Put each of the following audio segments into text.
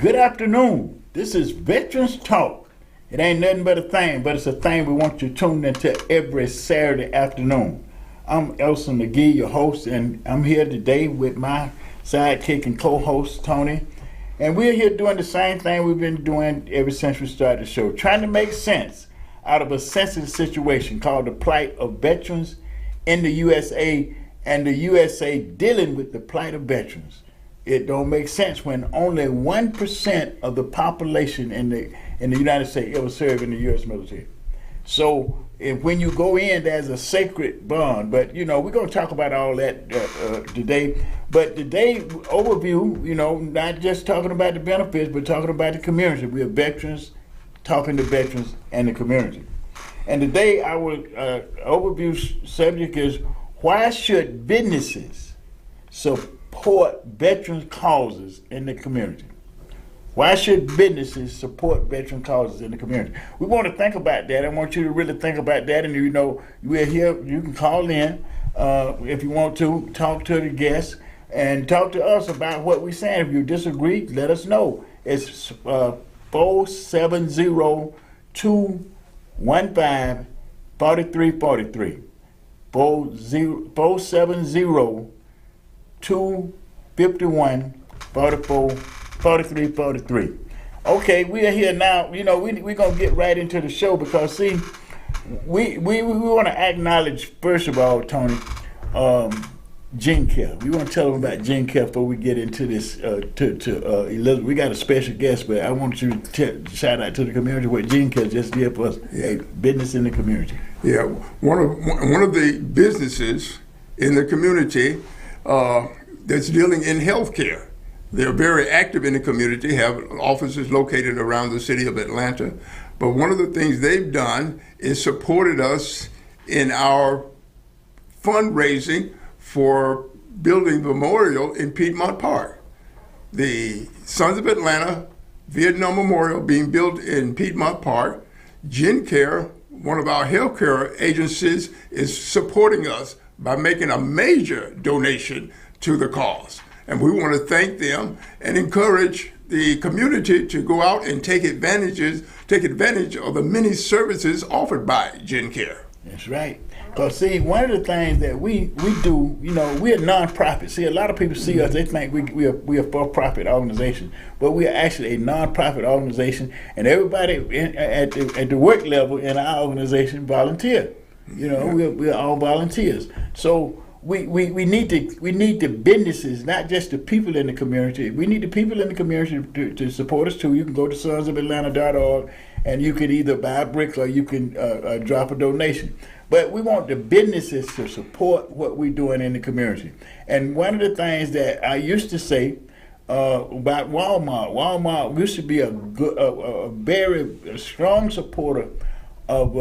Good afternoon. This is Veterans Talk. It ain't nothing but a thing, but it's a thing we want you tuned into every Saturday afternoon. I'm Elson McGee, your host, and I'm here today with my sidekick and co-host, Tony. And we're here doing the same thing we've been doing ever since we started the show, trying to make sense out of a sensitive situation called the plight of veterans in the USA and the USA dealing with the plight of veterans. It don't make sense when only 1% of the population in the United States ever served in the U.S. military. So when you go in, there's a sacred bond. But, we're going to talk about all that today. But today, overview, not just talking about the benefits, but talking about the community. We are veterans, talking to veterans and the community. And today, our overview subject is, why should businesses support veterans causes in the community? Why should businesses support veteran causes in the community? We want to think about that. I want you to really think about that. And we're here. You can call in if you want to, talk to the guests, and talk to us about what we're saying. If you disagree, let us know. It's 470-215-4343. 470-251-4343. Okay, we are here now. We're going to get right into the show because, see, we want to acknowledge, first of all, Tony, Gene Care. We want to tell them about Gene Care before we get into this to Elizabeth. We got a special guest, but I want you to shout out to the community what Gene Care just did for us, business in the community. Yeah, one of the businesses in the community that's dealing in healthcare. They're very active in the community, have offices located around the city of Atlanta. But one of the things they've done is supported us in our fundraising for building the memorial in Piedmont Park. The Sons of Atlanta Vietnam Memorial being built in Piedmont Park. GenCare, one of our healthcare agencies, is supporting us by making a major donation to the cause. And we want to thank them and encourage the community to go out and take advantage of the many services offered by GenCare. That's right. Because, see, one of the things that we do, we're a nonprofit. See, a lot of people see us, they think we are a for-profit organization, but we are actually a nonprofit organization, and everybody at the work level in our organization volunteer. We're all volunteers. So we need the businesses, not just the people in the community. We need the people in the community to support us too. You can go to sonsofatlanta.org and you can either buy a brick or you can drop a donation. But we want the businesses to support what we're doing in the community. And one of the things that I used to say about Walmart used to be a very strong supporter of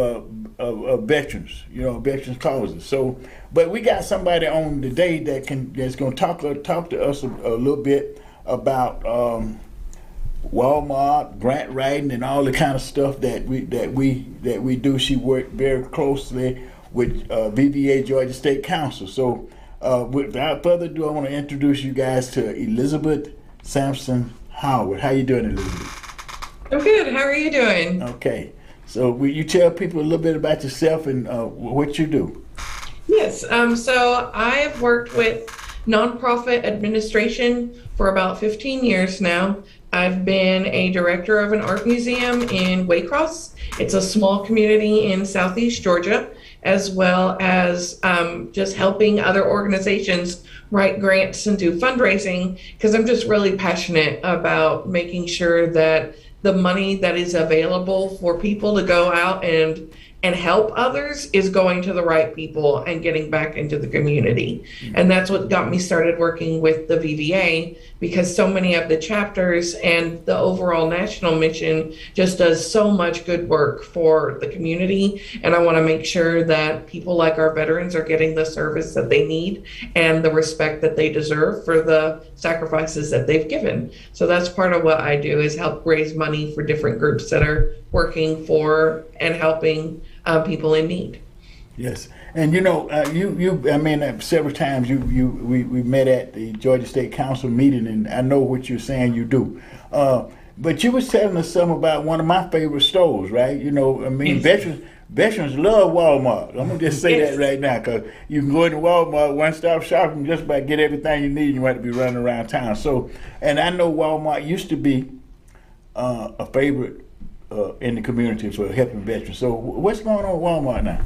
veterans, veterans causes. So, but we got somebody on today that's going to talk to us a little bit about Walmart, grant writing, and all the kind of stuff that we do. She worked very closely with VVA Georgia State Council. So, without further ado, I want to introduce you guys to Elizabeth Sampson Howard. How you doing, Elizabeth? I'm good. How are you doing? Okay. So, will you tell people a little bit about yourself and what you do? Yes. So I've worked with nonprofit administration for about 15 years now. I've been a director of an art museum in Waycross. It's a small community in Southeast Georgia, as well as just helping other organizations write grants and do fundraising, because I'm just really passionate about making sure that the money that is available for people to go out and help others is going to the right people and getting back into the community. And that's what got me started working with the VVA, because so many of the chapters and the overall national mission just does so much good work for the community. And I want to make sure that people like our veterans are getting the service that they need and the respect that they deserve for the sacrifices that they've given. So that's part of what I do, is help raise money for different groups that are working for and helping people in need. Yes, and I mean, several times we met at the Georgia State Council meeting, and I know what you're saying you do. But you was telling us something about one of my favorite stores, right? I mean, Yes. veterans love Walmart. I'm gonna just say Yes. that right now, because you can go into Walmart, one-stop shopping, just about get everything you need. You don't have to be running around town. So, and I know Walmart used to be a favorite in the community for helping veterans. So, what's going on with Walmart now?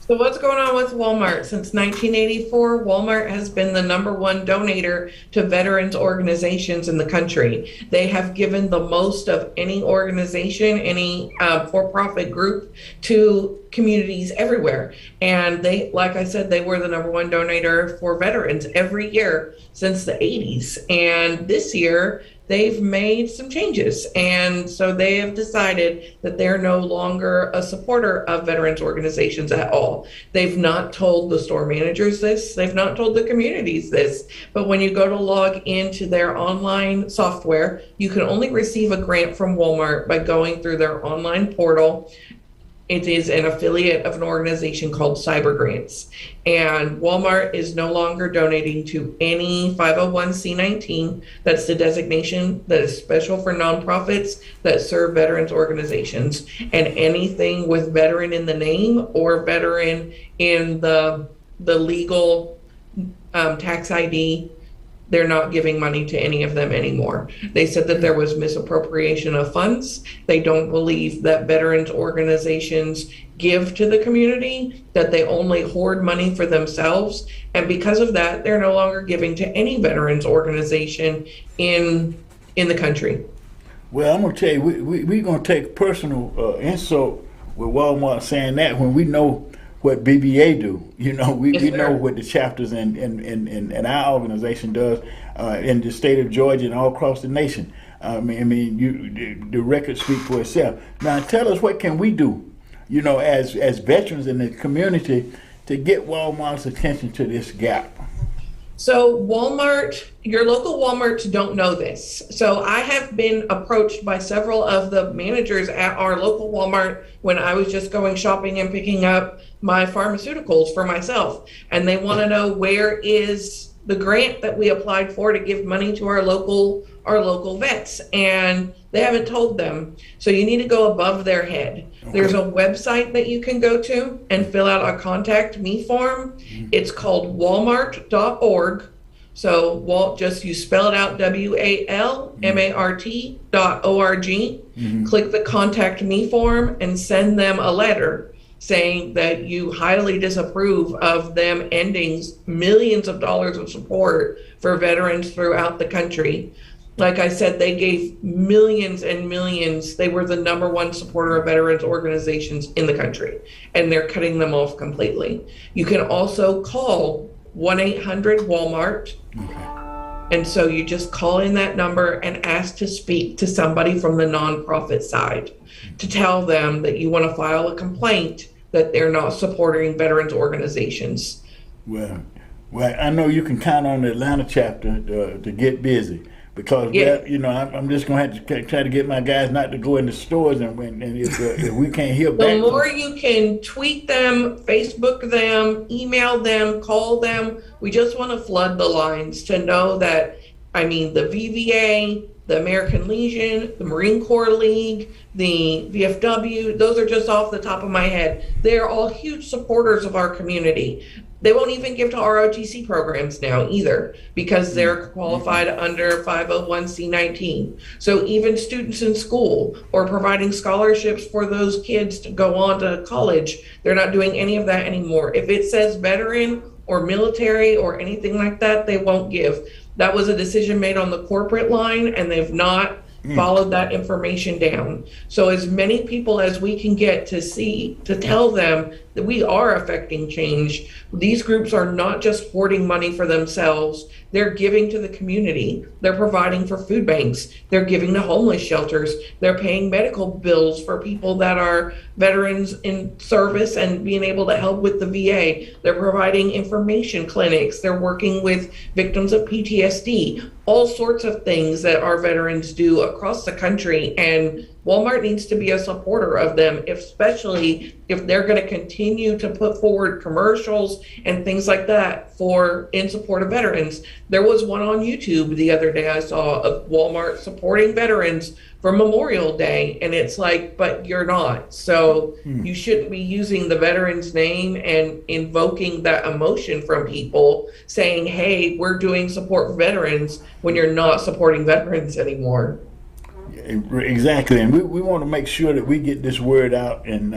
So what's going on with Walmart? Since 1984, Walmart has been the #1 donator to veterans organizations in the country. They have given the most of any organization, any for-profit group to communities everywhere. And they, like I said, they were the #1 donator for veterans every year since the 80s. And this year, they've made some changes. And so they have decided that they're no longer a supporter of veterans organizations at all. They've not told the store managers this, they've not told the communities this, but when you go to log into their online software, you can only receive a grant from Walmart by going through their online portal. It is an affiliate of an organization called Cyber Grants. And Walmart is no longer donating to any 501c19. That's the designation that is special for nonprofits that serve veterans organizations. And anything with veteran in the name or veteran in the legal tax ID, they're not giving money to any of them anymore. They said that there was misappropriation of funds. They don't believe that veterans organizations give to the community, that they only hoard money for themselves. And because of that, they're no longer giving to any veterans organization in the country. Well, I'm gonna tell you, we're gonna take personal insult with Walmart saying that when we know what BBA do. We Yes, know sir. what the chapters in our organization does in the state of Georgia and all across the nation. The records speak for itself. Now, tell us, what can we do, as veterans in the community, to get Walmart's attention to this gap? So Walmart, your local Walmarts don't know this. So I have been approached by several of the managers at our local Walmart when I was just going shopping and picking up my pharmaceuticals for myself. And they want to know, where is the grant that we applied for to give money to our local vets? And they haven't told them. So you need to go above their head. Okay. There's a website that you can go to and fill out a contact me form. It's called walmart.org. So you spell it out, WALMART.org. Click the contact me form and send them a letter saying that you highly disapprove of them ending millions of dollars of support for veterans throughout the country. Like I said, they gave millions and millions. They were the #1 supporter of veterans organizations in the country, and they're cutting them off completely. You can also call 1-800-WALMART. Okay. And so you just call in that number and ask to speak to somebody from the nonprofit side to tell them that you want to file a complaint that they're not supporting veterans organizations. Well, I know you can count on the Atlanta chapter to get busy. Because I'm just gonna have to try to get my guys not to go in the stores, and if we can't hear back. The more you can tweet them, Facebook them, email them, call them. We just want to flood the lines to know that. The VVA, the American Legion, the Marine Corps League, the VFW. Those are just off the top of my head. They're all huge supporters of our community. They won't even give to ROTC programs now either, because they're qualified under 501c19. So even students in school or providing scholarships for those kids to go on to college, they're not doing any of that anymore. If it says veteran or military or anything like that, they won't give. That was a decision made on the corporate line, and they've not followed that information down. So as many people as we can get to tell them that we are affecting change. These groups are not just hoarding money for themselves. They're giving to the community. They're providing for food banks. They're giving to homeless shelters. They're paying medical bills for people that are veterans in service and being able to help with the VA. They're providing information clinics. They're working with victims of PTSD, all sorts of things that our veterans do across the country. And Walmart needs to be a supporter of them, especially if they're going to continue to put forward commercials and things like that in support of veterans. There was one on YouTube the other day I saw of Walmart supporting veterans for Memorial Day, and it's like, but you're not. So you shouldn't be using the veterans name and invoking that emotion from people saying, hey, we're doing support for veterans, when you're not supporting veterans anymore. Exactly, and we want to make sure that we get this word out and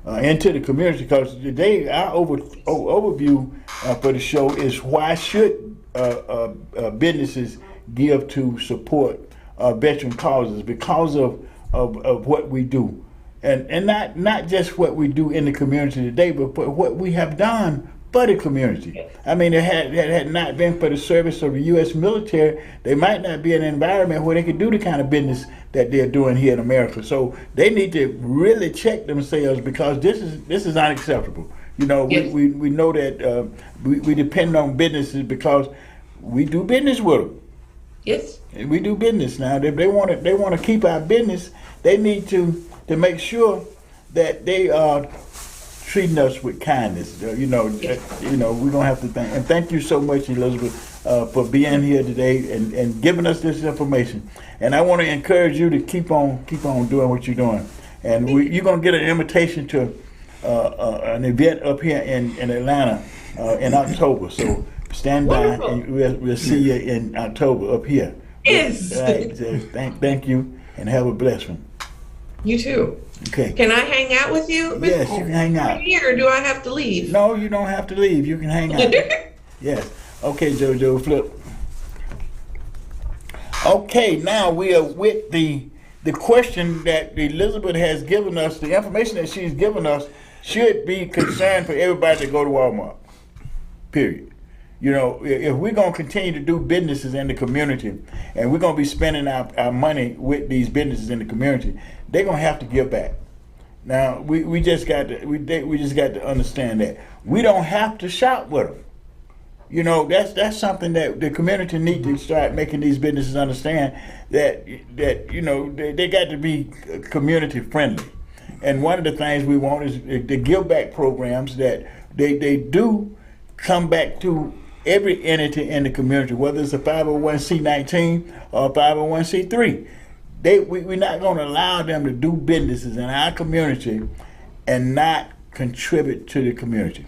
into the community, because today our overview for the show is why should businesses give to support veteran causes, because of what we do, and not just what we do in the community today, but what we have done for the community. I mean, it had not been for the service of the U.S. military, they might not be in an environment where they could do the kind of business that they're doing here in America. So they need to really check themselves, because this is unacceptable. You know, Yes. we know that we depend on businesses because we do business with them. Yes. We do business now. If they want to keep our business, they need to make sure that they are treating us with kindness. We're gonna have to thank you so much, Elizabeth, for being here today and giving us this information. And I want to encourage you to keep on doing what you're doing. And you're gonna get an invitation to an event up here in Atlanta in October. So stand by, and we'll see you in October up here. Yes. All right. So thank you, and have a blessed one. You too. Okay. Can I hang out with you? Yes, you can hang out. Here, or do I have to leave? No, you don't have to leave. You can hang out. Yes. Okay, JoJo, flip. Okay, now we are with the question that Elizabeth has given us. The information that she's given us should be concern for everybody to go to Walmart. Period. You know, if we're going to continue to do businesses in the community, and we're going to be spending our money with these businesses in the community, they're going to have to give back. Now, we just got to understand that we don't have to shop with them. You know, that's something that the community needs to start making these businesses understand, that you know, they got to be community friendly. And one of the things we want is the give back programs that they do come back to every entity in the community, whether it's a 501c19 or a 501c3. We're not going to allow them to do businesses in our community and not contribute to the community.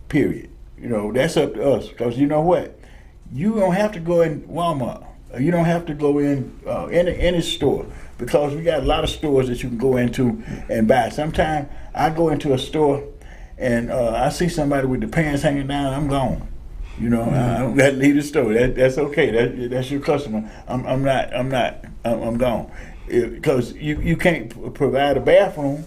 Period. You know, that's up to us, because you know what? You don't have to go in Walmart. Or you don't have to go in any store, because we got a lot of stores that you can go into and buy. Sometimes I go into a store and I see somebody with the pants hanging down, I'm gone. You know, I don't got to leave the store. That's okay. That's your customer. I'm gone. Because you can't provide a bathroom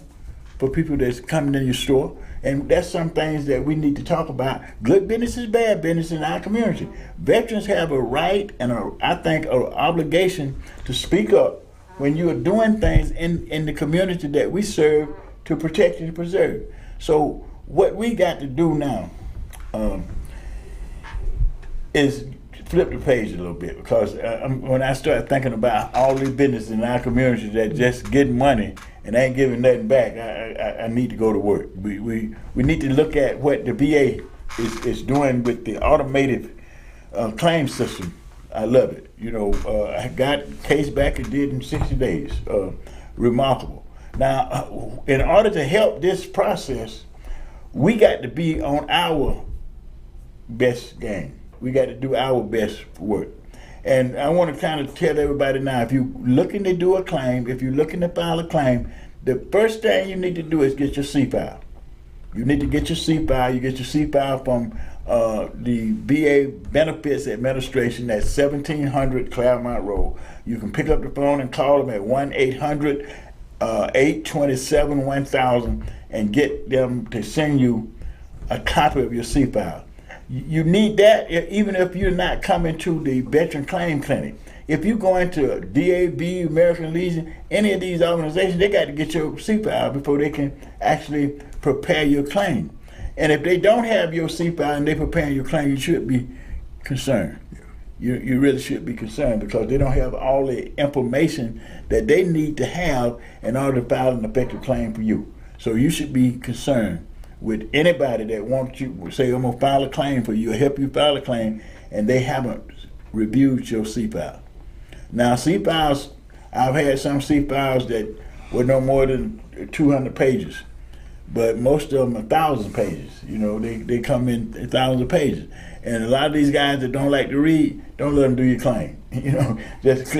for people that's coming in your store. And that's some things that we need to talk about. Good business is bad business in our community. Veterans have a right and I think an obligation to speak up when you are doing things in the community that we serve to protect and preserve. So what we got to do now is flip the page a little bit, because when I start thinking about all these businesses in our community that just getting money and ain't giving nothing back, I need to go to work. We need to look at what the VA is doing with the automated claim system. I love it. You know, I got case back and did in 60 days. Remarkable. Now, in order to help this process, we got to be on our best game. We got to do our best work. And I want to kind of tell everybody now, if you're looking to do a claim, if you're looking to file a claim, the first thing you need to do is get your C-file. You need to get your C-file. You get your C-file from the VA Benefits Administration at 1700 Claremont Road. You can pick up the phone and call them at 1-800-827-1000 and get them to send you a copy of your C-file. You need that even if you're not coming to the Veteran Claim Clinic. If you go into DAV, American Legion, any of these organizations, they got to get your C-file before they can actually prepare your claim. And if they don't have your C-file and they're preparing your claim, you should be concerned. you really should be concerned because they don't have all the information that they need to have in order to file an effective claim for you. So you should be concerned with anybody that wants you, say, I'm going to file a claim for you, or help you file a claim, and they haven't reviewed your C-file. Now, C-files, I've had some C-files that were no more than 200 pages, but most of them are 1,000 pages. You know, they come in 1,000 pages. And a lot of these guys that don't like to read, don't let them do your claim. You know, just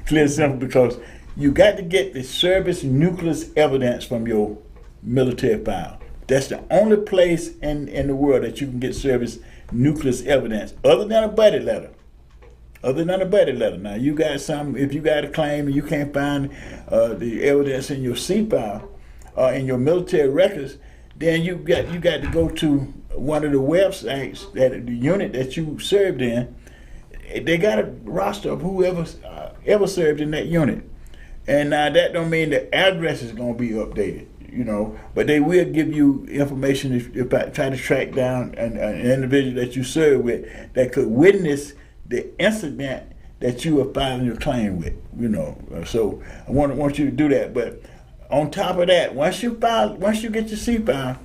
clear simple, because you got to get the service nucleus evidence from your military file. That's the only place in the world that you can get service nucleus evidence, other than a buddy letter. Other than a buddy letter. Now, you got some, if you got a claim and you can't find the evidence in your C file, in your military records, then you got to go to one of the websites, that the unit that you served in. They got a roster of whoever ever served in that unit. And now that don't mean the address is going to be updated, you know, but they will give you information if I try to track down an individual that you served with that could witness the incident that you are filing your claim with, you know. So I want you to do that. But on top of that, once you get your C file,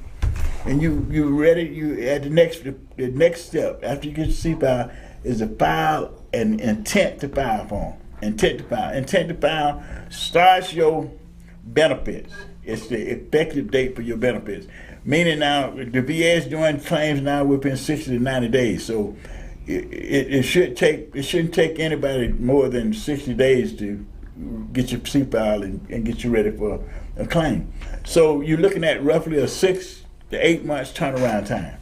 and you ready, you at the next step after you get your C file is to file an intent to file form. Intent to file starts your benefits. It's the effective date for your benefits. Meaning now the VA is doing claims now within 60 to 90 days. So it shouldn't take anybody more than 60 days to get your C file and get you ready for a claim. So you're looking at roughly a 6 to 8 months turnaround time.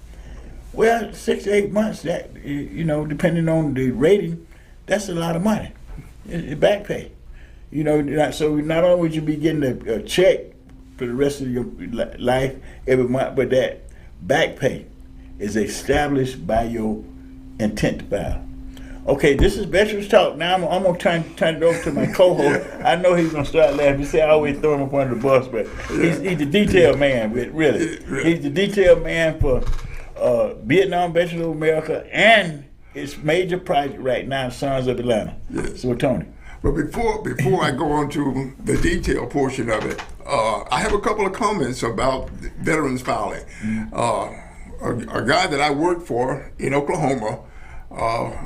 Well, 6 to 8 months, that, you know, depending on the rating, that's a lot of money. It's back pay. You know, so not only would you be getting a check for the rest of your life every month, but that back pay is established by your intent to file. Okay, this is Veterans Talk. Now I'm going to turn it over to my co-host. I know he's going to start laughing. You see, I always throw him up under the bus, but he's the detail man, really. He's the detail man for Vietnam Veterans of America and its major project right now, Sons of Atlanta. Yes. So, Tony. But before I go on to the detail portion of it, I have a couple of comments about veterans filing. A guy that I worked for in Oklahoma,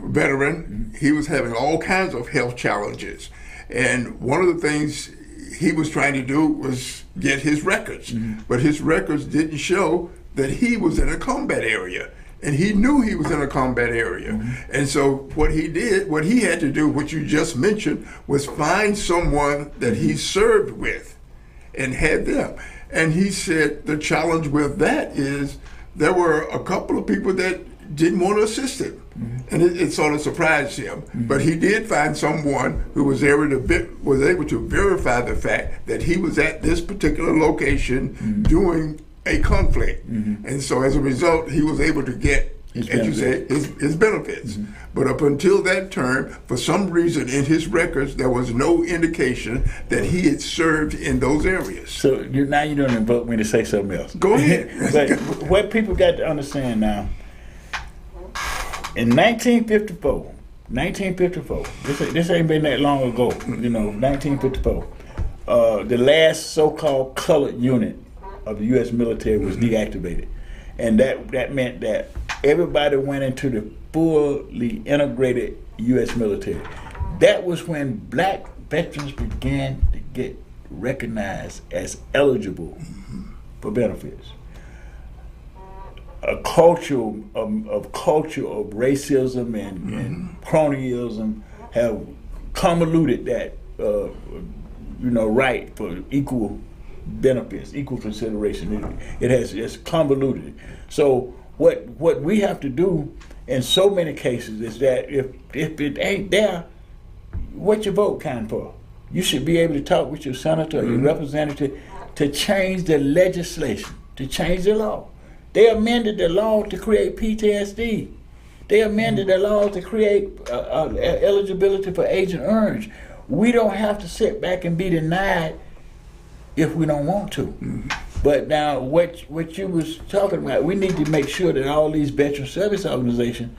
veteran, he was having all kinds of health challenges. And one of the things he was trying to do was get his records. But his records didn't show that he was in a combat area. And he knew he was in a combat area. And so what he had to do, what you just mentioned, was find someone that he served with and had them. And he said the challenge with that is there were a couple of people that didn't want to assist him. And it sort of surprised him. But he did find someone who was able to verify the fact that he was at this particular location doing a conflict. And so as a result, he was able to get, as you say, his benefits. But up until that term, for some reason in his records, there was no indication that he had served in those areas. So now you don't invoke me to say something else. Go ahead. But what people got to understand now, in 1954, this ain't been that long ago, you know, 1954, the last so-called colored unit of the U.S. military was deactivated. And that meant that everybody went into the fully integrated U.S. military. That was when black veterans began to get recognized as eligible for benefits. A culture of racism and cronyism have convoluted that right for equal benefits, equal consideration. It's convoluted. So what we have to do in so many cases is that if it ain't there, what you vote kind for? You should be able to talk with your senator or your representative to change the legislation, to change the law. They amended the law to create PTSD. They amended the law to create eligibility for Agent Orange. We don't have to sit back and be denied if we don't want to. But now what you was talking about, we need to make sure that all these veteran service organizations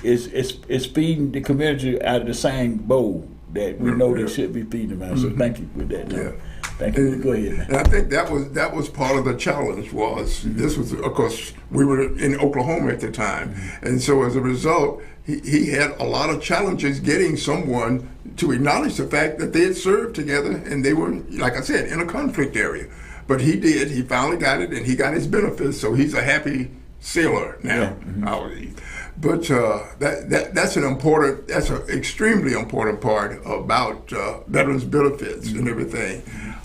it's feeding the community out of the same bowl that we know they should be feeding them out. So thank you for that. Yeah. Thank you. Go ahead, man. And I think that was part of the challenge. This was, of course, we were in Oklahoma at the time, and so as a result, he had a lot of challenges getting someone to acknowledge the fact that they had served together and they were, like I said, in a conflict area. But he did. He finally got it, and he got his benefits. So he's a happy sailor now. But that's an extremely important part about veterans benefits and everything.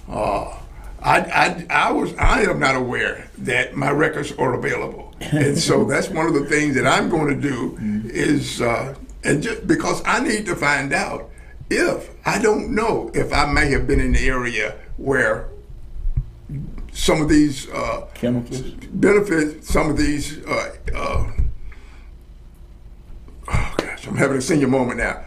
I am not aware that my records are available, and so that's one of the things that I'm going to do is, and just because I need to find out if I don't know if I may have been in the area where some of these chemicals benefits, some of these. Oh gosh, I'm having a senior moment now.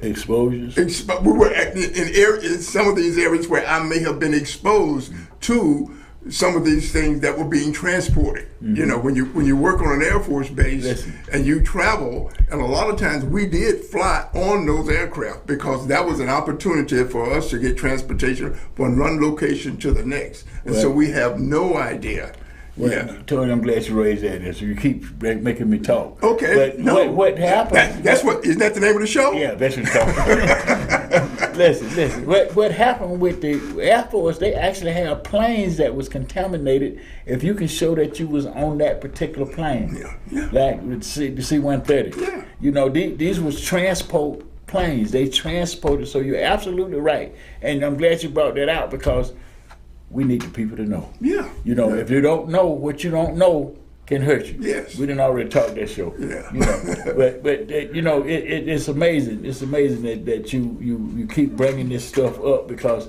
Exposures. We were in some of these areas where I may have been exposed to some of these things that were being transported. You know, when you work on an Air Force base and you travel, and a lot of times we did fly on those aircraft because that was an opportunity for us to get transportation from one location to the next. And so we have no idea. Well, Tony, I'm glad you raised that. So you keep making me talk. Okay. But what happened? Isn't that the name of the show? Yeah, that's what you're talking. Listen. What happened with the Air Force? They actually have planes that was contaminated. If you can show that you was on that particular plane, like the C-130. Yeah. You know, these was transport planes. They transported. So you're absolutely right, and I'm glad you brought that out because we need the people to know. Yeah. You know, if you don't know, what you don't know can hurt you. Yes. We didn't already talk that show. Yeah. You know, but you know, it's amazing. It's amazing that you keep bringing this stuff up because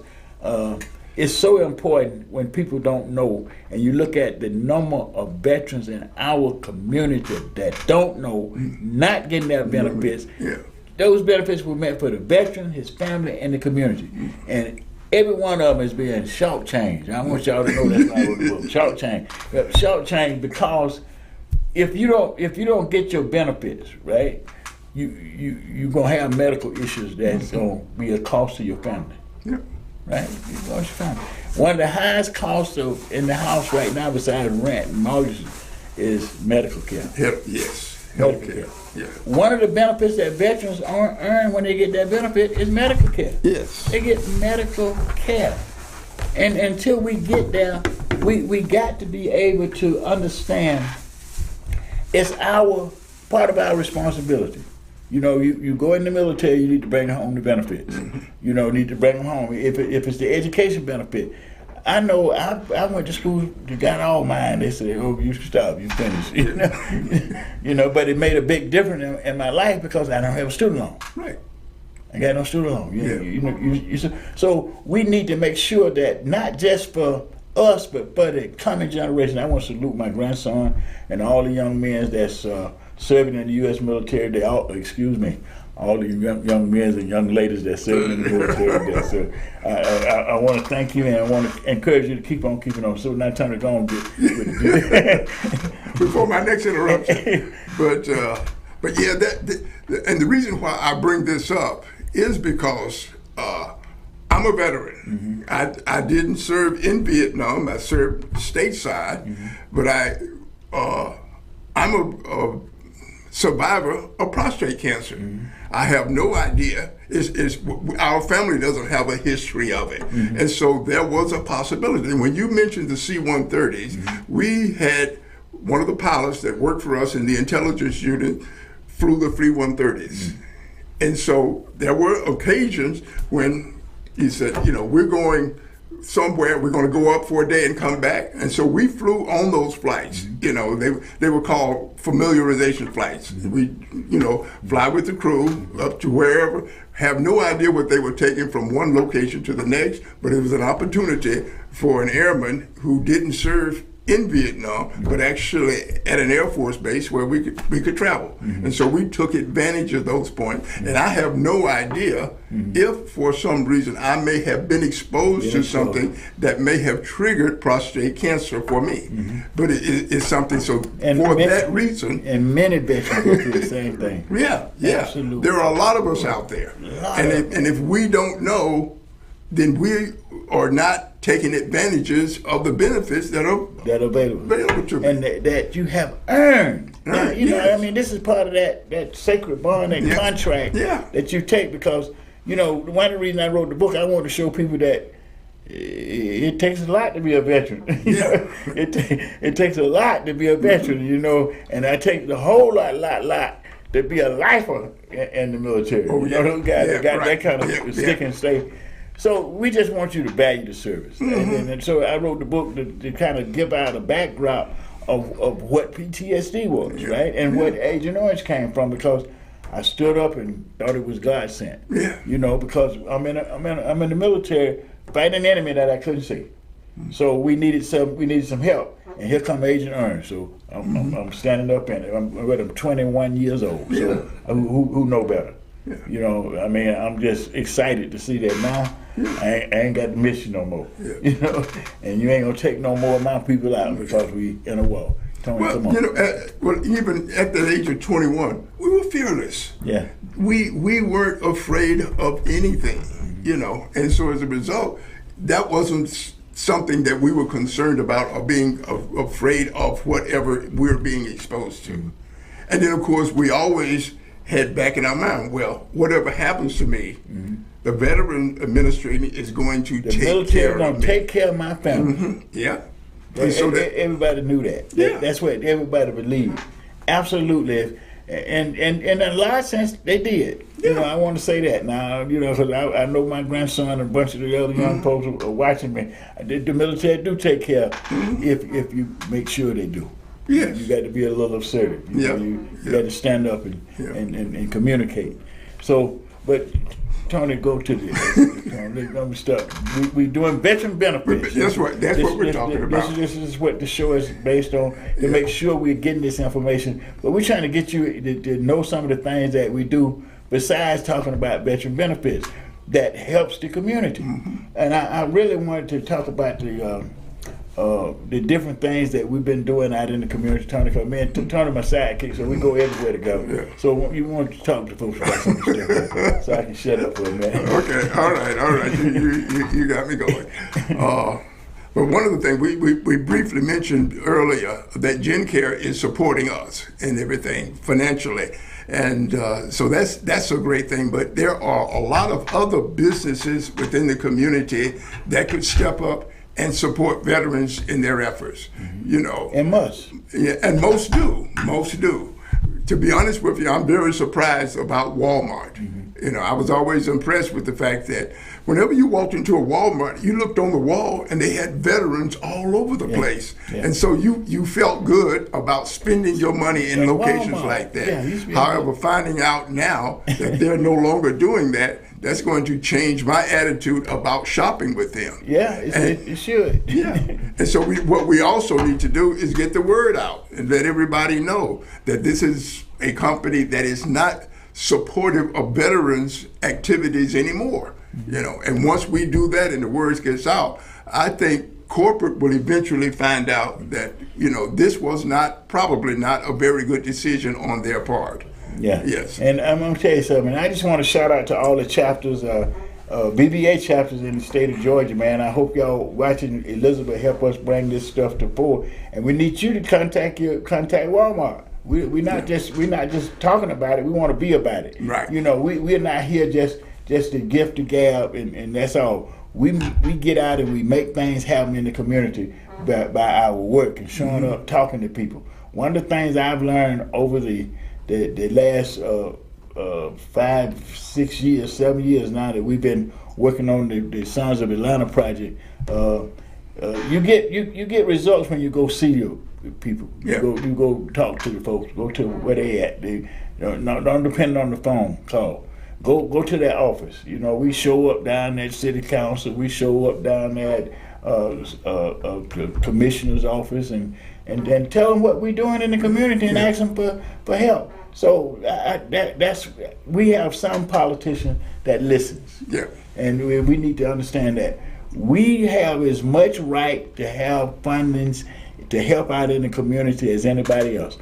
it's so important when people don't know, and you look at the number of veterans in our community that don't know, not getting their benefits. Yeah. Those benefits were meant for the veteran, his family, and the community. And every one of them is being shortchanged. I want y'all to know that's not what it was. Shortchanged because if you don't get your benefits, right, you gonna have medical issues that's gonna be a cost to your family. Yeah. Right? You cost your family. One of the highest costs in the house right now, besides rent and mortgages, is medical care. Yes. Healthcare. Yeah. One of the benefits that veterans earn when they get that benefit is medical care. Yes. They get medical care. And until we get there, we got to be able to understand it's part of our responsibility. You know, you go in the military, you need to bring home the benefits. You know, need to bring them home. If it's the education benefit, I know I went to school, got all mine. They said, "Oh, you stop, you finish." You know, But it made a big difference in my life because I don't have a student loan. Right. I got no student loan. So we need to make sure that not just for us, but for the coming generation. I want to salute my grandson and all the young men that's serving in the U.S. military. All the young men and young ladies that serve in the military. I want to thank you, and I want to encourage you to keep on keeping on. So now time to go on before my next interruption. But yeah, and the reason why I bring this up is because I'm a veteran. I didn't serve in Vietnam. I served stateside, but I'm a survivor of prostate cancer. I have no idea. Our family doesn't have a history of it. And so there was a possibility. When you mentioned the C-130s, we had one of the pilots that worked for us in the intelligence unit flew the C-130s. And so there were occasions when he said, we're going somewhere, we're going to go up for a day and come back. And so we flew on those flights. They were called familiarization flights. We, fly with the crew up to wherever, have no idea what they were taking from one location to the next, but it was an opportunity for an airman who didn't serve in Vietnam, but actually at an Air Force base where we could travel. And so we took advantage of those points. And I have no idea if for some reason I may have been exposed to something that may have triggered prostate cancer for me. But it's something, so that reason. And many veterans go through the same thing. Yeah. Absolutely. There are a lot of us out there. And if we don't know, then we are not taking advantages of the benefits that are available to me. And that you have earned. Now, you know, I mean, this is part of that sacred bond, that contract that you take, because, you know, one of the reasons I wrote the book, I wanted to show people that it takes a lot to be a veteran. It takes a lot to be a veteran, you know, and I take the whole lot to be a lifer in the military. You know, those guys that got that kind of stick and stay. So we just want you to value the service. And so I wrote the book to kind of give out a backdrop of what PTSD was, right? And what Agent Orange came from, because I stood up and thought it was God sent. You know, because I'm in the military fighting an enemy that I couldn't see. So we needed some help. And here come Agent Orange. So I'm standing up in it. I'm 21 years old. So who know better? You know, I mean, I'm just excited to see that now. I ain't got to miss you no more. You know, and you ain't gonna take no more of my people out because we in a war. Tony, come on. You know, even at the age of 21, we were fearless. We weren't afraid of anything. You know, and so as a result, that wasn't something that we were concerned about or being afraid of whatever we're being exposed to. And then, of course, we always had back in our mind, well, whatever happens to me, the Veteran Administration is going to take care of me. Take care of my family. So everybody knew that. That's what everybody believed. Absolutely. And in a lot of sense, they did. You know, I want to say that now. You know, because I know my grandson and a bunch of the other young folks are watching me. The military do take care if you make sure they do. You got to be a little assertive. You got to stand up and communicate. So, but Tony, go to this. Let me start. We're doing veteran benefits. That's right. That's what we're talking about. This is what the show is based on, to make sure we're getting this information. But we're trying to get you to know some of the things that we do besides talking about veteran benefits that helps the community. And I really wanted to talk about the different things that we've been doing out in the community. Tony, because man, Tony my sidekick, so we go everywhere together. So you want to talk to folks about some stuff, so I can shut up for a minute. Okay, all right. You got me going. But one of the things we briefly mentioned earlier, that GenCare is supporting us and everything financially. And so that's a great thing. But there are a lot of other businesses within the community that could step up and support veterans in their efforts, you know. And most. Yeah, and most do. To be honest with you, I'm very surprised about Walmart. You know, I was always impressed with the fact that whenever you walked into a Walmart, you looked on the wall and they had veterans all over the place. And so you felt good about spending your money in locations Walmart. Like that. However, finding out now that they're no longer doing that, that's going to change my attitude about shopping with them. It should. And so what we also need to do is get the word out and let everybody know that this is a company that is not supportive of veterans' activities anymore. You know, and once we do that and the word gets out, I think corporate will eventually find out that, you know, this was probably not a very good decision on their part. And I'm going to tell you something. I just want to shout out to all the chapters, BBA chapters in the state of Georgia, man. I hope y'all watching Elizabeth help us bring this stuff to fore. And we need you to contact Walmart. We're not just talking about it. We want to be about it. You know, we're not here just to gift the gab and that's all. We get out and we make things happen in the community by our work and showing up, talking to people. One of the things I've learned over the last 5, 6 years, 7 years now that we've been working on the Sons of Atlanta project, you get results when you go see your people. You go talk to the folks. Go to where they at. Don't depend on the phone call. Go to their office. You know, we show up down at City Council. We show up down there commissioner's office and tell them what we're doing in the community and ask them for help. So that's we have some politicians that listens. Yeah. And we need to understand that we have as much right to have fundings to help out in the community as anybody else.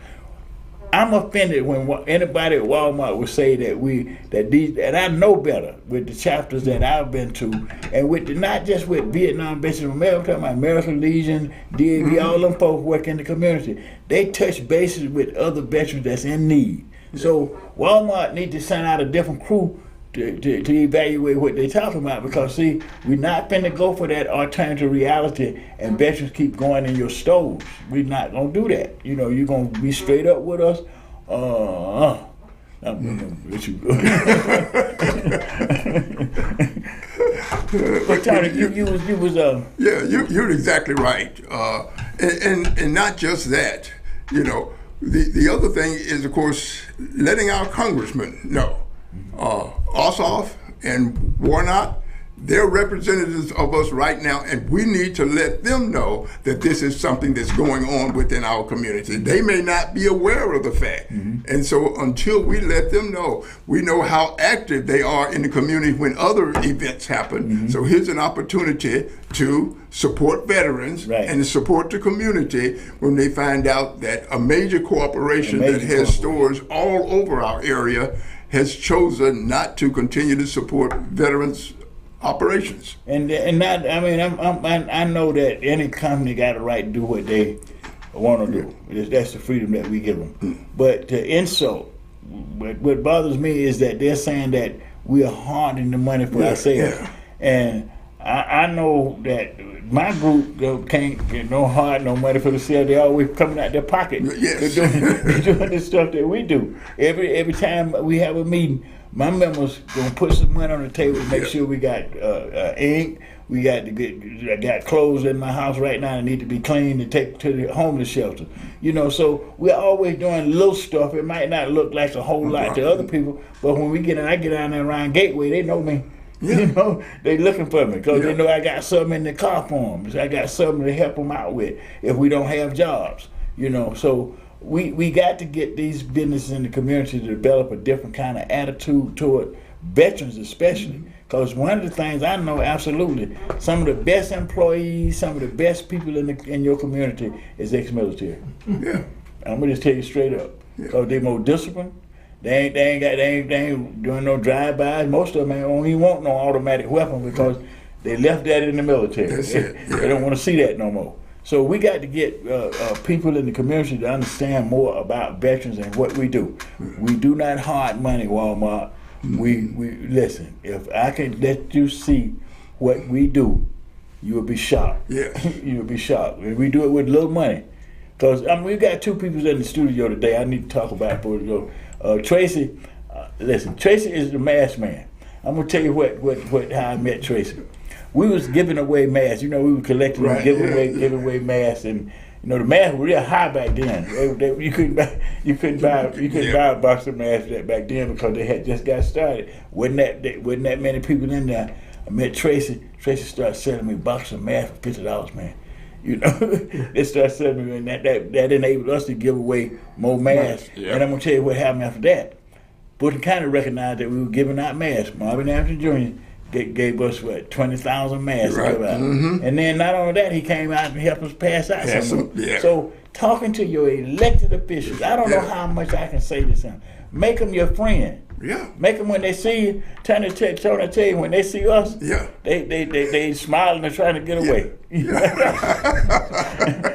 I'm offended when anybody at Walmart would say and I know better with the chapters that I've been to, and with not just with Vietnam Veterans of America, I'm talking about American Legion, DAV, all them folks work in the community. They touch bases with other veterans that's in need. So Walmart need to send out a different crew to evaluate what they're talking about, because see, we're not finna go for that alternative reality and veterans keep going in your stores. We're not gonna do that. You're gonna be straight up with us. I'm gonna let you go. But Tony, you was Yeah, you're exactly right. And not just that. The other thing is, of course, letting our congressmen know. Ossoff and Warnock, they're representatives of us right now, and we need to let them know that this is something that's going on within our community. They may not be aware of the fact. And so until we let them know, we know how active they are in the community when other events happen. So here's an opportunity to support veterans and support the community when they find out that a major corporation that has stores all over our area has chosen not to continue to support veterans' operations. And not, I know that any company got a right to do what they want to do. That's the freedom that we give them. But to insult, what bothers me is that they're saying that we are hoarding the money for ourselves. And I know that my group can't get no money for themselves. They always coming out their pocket. Yes. They're doing the stuff that we do. Every time we have a meeting, my members gonna put some money on the table to make sure we got ink. We got I got clothes in my house right now that need to be cleaned and take to the homeless shelter. So we're always doing little stuff. It might not look like a whole lot to other people, but when I get down there around Gateway, they know me. They looking for me because they know I got something in the car for them. I got something to help them out with if we don't have jobs. So we got to get these businesses in the community to develop a different kind of attitude toward veterans, especially. Because one of the things I know absolutely, some of the best employees, some of the best people in your community is ex-military. Yeah. I'm gonna just tell you straight up, because they more disciplined. They ain't doing no drive-bys. Most of them don't even want no automatic weapon because they left that in the military. That's it. They don't want to see that no more. So we got to get people in the community to understand more about veterans and what we do. We do not hoard money, Walmart. We listen. If I can let you see what we do, you will be shocked. Yeah. You will be shocked. And we do it with little money. Because we've got two people in the studio today I need to talk about before we go. Tracy, listen, Tracy is the mask man. I'm gonna tell you how I met Tracy. We was giving away masks. We were collecting and giving away masks, and the masks were real high back then. You couldn't buy a box of masks back then because they had just got started. Wasn't that many people in there. I met Tracy. Tracy started selling me a box of masks for $50, man. They started selling me, and that enabled us to give away more masks. Yeah. And I'm gonna tell you what happened after that. Fulton County recognized that we were giving out masks. Marvin Anderson Jr. Gave us 20,000 masks to give out. And then not only that, he came out and helped us pass out some. So talking to your elected officials, I don't know how much I can say this. Make them your friend. Yeah. Make them when they see you. Tony tell you when they see us. Yeah. They smiling and trying to get away.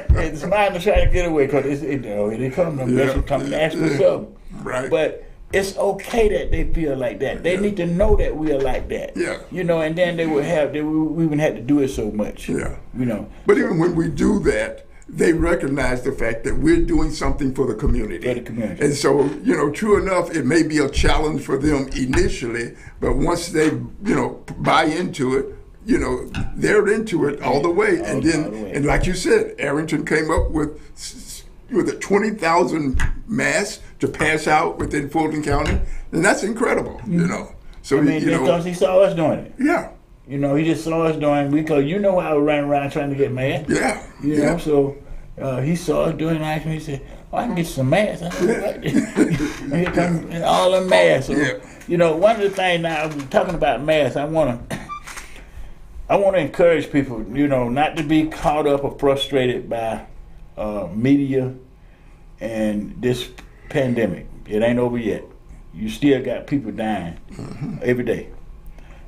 They smiling and trying to get away because they come to ask for something. Right. But it's okay that they feel like that. They need to know that we are like that. Yeah. And then we wouldn't have to do it so much. Yeah. But even when we do that, they recognize the fact that we're doing something for the community. And so, true enough, it may be a challenge for them initially, but once they, buy into it, they're into it all the way. And like you said, Arrington came up with 20,000 masks to pass out within Fulton County, and that's incredible, So because he saw us doing it. Yeah. You know, he just saw us doing, because you know how we ran around trying to get masks. Yeah. You know, so he saw us doing that, and he said, "Oh, I can get some masks." I said, "What?" And here come all the masks. So, you know, one of the things now, we're talking about masks, I want to encourage people, you know, not to be caught up or frustrated by media and this pandemic. It ain't over yet. You still got people dying every day.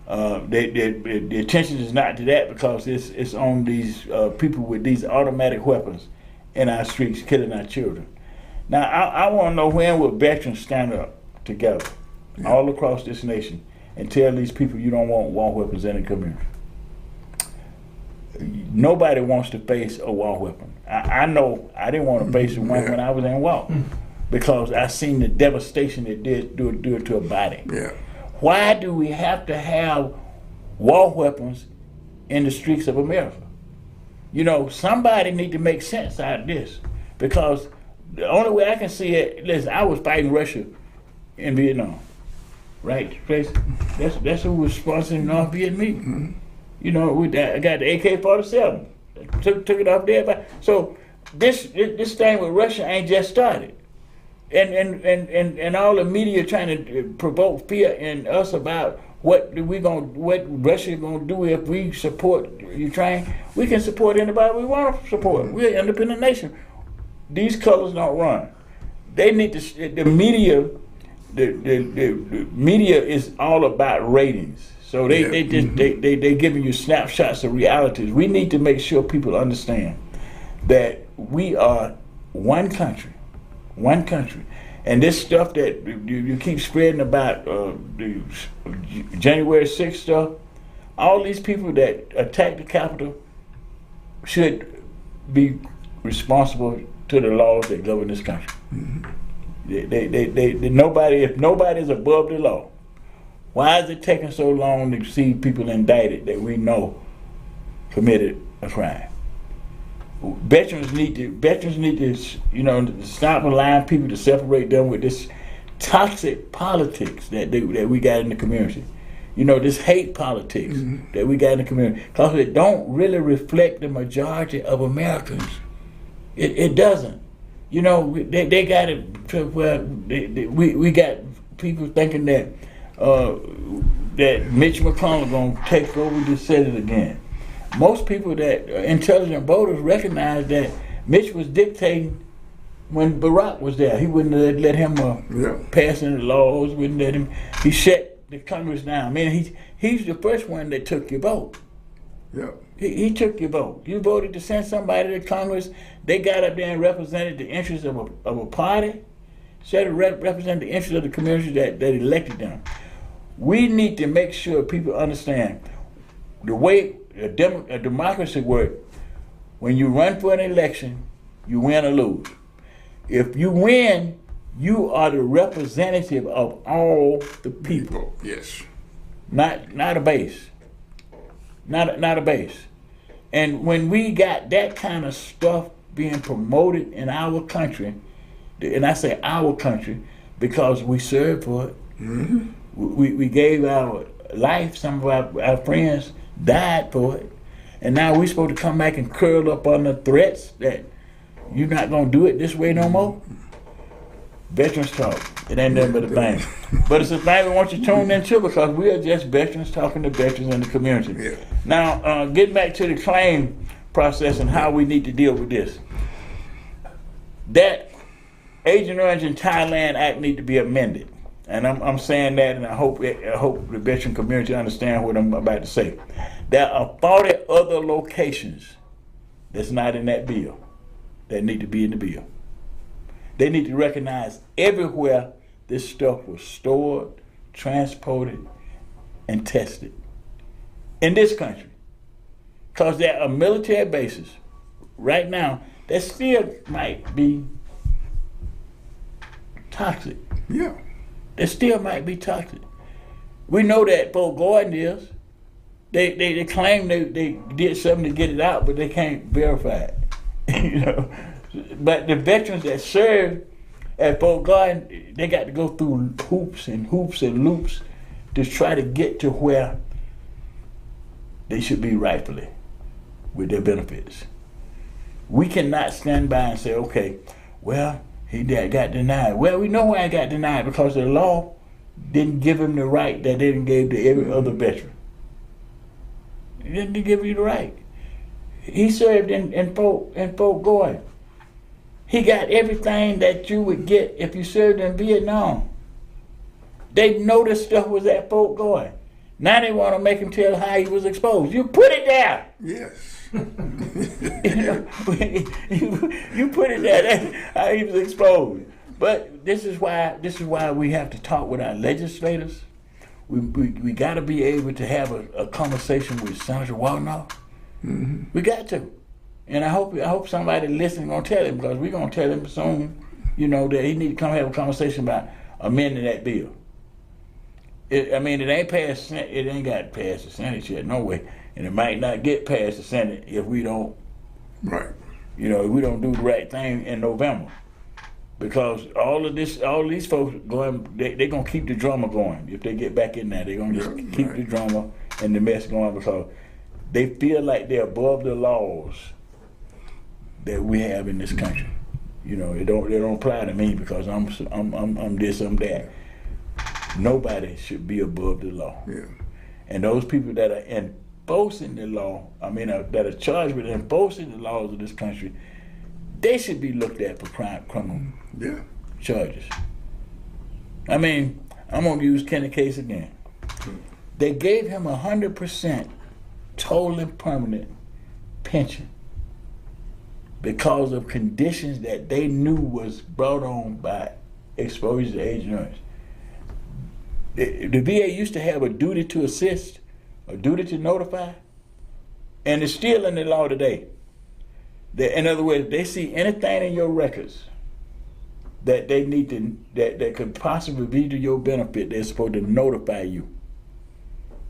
The attention is not to that, because it's on these people with these automatic weapons in our streets killing our children. Now, I want to know, when will veterans stand up together all across this nation and tell these people you don't want war weapons in the community? Nobody wants to face a war weapon. I know I didn't want to face one when I was in war, because I seen the devastation it did do it to a body. Yeah. Why do we have to have war weapons in the streets of America? You know, somebody need to make sense out of this, because the only way I can see it, listen, I was fighting Russia in Vietnam, right? That's who was sponsoring North Vietnamese. You know, I got the AK-47, took it off there. So this thing with Russia ain't just started. And all the media trying to provoke fear in us about what Russia gonna do if we support Ukraine. We can support anybody we want to support. We're an independent nation. These colors don't run. They need to. The media is all about ratings. So they giving you snapshots of realities. We need to make sure people understand that we are one country. And this stuff that you keep spreading about the January 6th stuff, all these people that attacked the Capitol should be responsible to the laws that govern this country. If nobody's above the law, why is it taking so long to see people indicted that we know committed a crime? Veterans need to, you know, stop allowing people to separate them with this toxic politics that we got in the community. You know, this hate politics that we got in the community, because it don't really reflect the majority of Americans. It doesn't. You know, they got it to where we got people thinking that that Mitch McConnell gonna take over the Senate again. Most people that are intelligent voters recognize that Mitch was dictating when Barack was there. He wouldn't let him pass any laws, wouldn't let him. He shut the Congress down. Man, he's the first one that took your vote. Yeah. He took your vote. You voted to send somebody to Congress. They got up there and represented the interests of a party, instead of representing the interests of the community that elected them. We need to make sure people understand the way a democracy works. When you run for an election, you win or lose. If you win, you are the representative of all the people. Yes. Not a base. Not a base. And when we got that kind of stuff being promoted in our country, and I say our country because we served for it, we gave our life, some of our friends died for it, and now we're supposed to come back and curl up under threats that you're not going to do it this way no more? Veterans Talk. It ain't nothing but a thing. But it's a thing we want you tuned into, because we are just veterans talking to veterans in the community. Yeah. Now, getting back to the claim process and how we need to deal with this. That Agent Orange and Thailand Act need to be amended. And I'm saying that, and I hope the veteran community understand what I'm about to say. There are 40 other locations that's not in that bill that need to be in the bill. They need to recognize everywhere this stuff was stored, transported, and tested in this country. Because there are military bases right now that still might be toxic. Yeah. They still might be toxic. We know that Fort Gordon is. They claim they did something to get it out, but they can't verify it. You know. But the veterans that served at Fort Gordon, they got to go through hoops and loops to try to get to where they should be rightfully with their benefits. We cannot stand by and say, okay, well, he got denied. Well, we know why he got denied, because the law didn't give him the right that they didn't give to every other veteran. It didn't give you the right. He served in Fort Gordon. He got everything that you would get if you served in Vietnam. They know this stuff was at Fort Gordon. Now they want to make him tell how he was exposed. You put it there. Yes. You put it there. That's how he was exposed. But this is why we have to talk with our legislators. We got to be able to have a conversation with Senator Warnock. Mm-hmm. We got to. And I hope somebody listening gonna tell him, because we're gonna tell him soon, that he need to come have a conversation about amending that bill. It ain't passed. It ain't got past the Senate yet, no way, and it might not get past the Senate if we don't. Right. If we don't do the right thing in November, because all these folks they're gonna keep the drama going. If they get back in there, they're gonna just keep the drama and the mess going, because they feel like they're above the laws that we have in this country. They don't apply to me because I'm this, I'm that. Nobody should be above the law. Yeah. And those people that are enforcing the law, that are charged with enforcing the laws of this country, they should be looked at for criminal charges. I'm gonna use Kenny Case again. They gave him 100% total and permanent pension because of conditions that they knew was brought on by exposure to Agent Orange. The VA used to have a duty to assist, a duty to notify, and it's still in the law today. In other words, they see anything in your records that they need to that could possibly be to your benefit, they're supposed to notify you,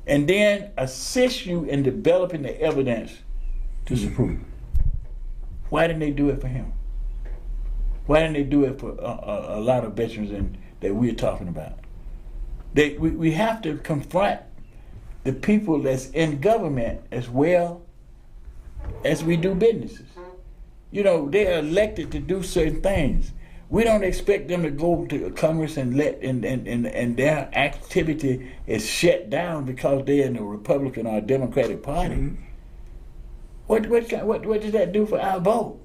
and then assist you in developing the evidence to support. Why didn't they do it for him? Why didn't they do it for a lot of veterans that we're talking about? We have to confront the people that's in government as well as we do businesses. They're elected to do certain things. We don't expect them to go to Congress and and their activity is shut down because they're in the Republican or Democratic Party. Mm-hmm. What does that do for our vote?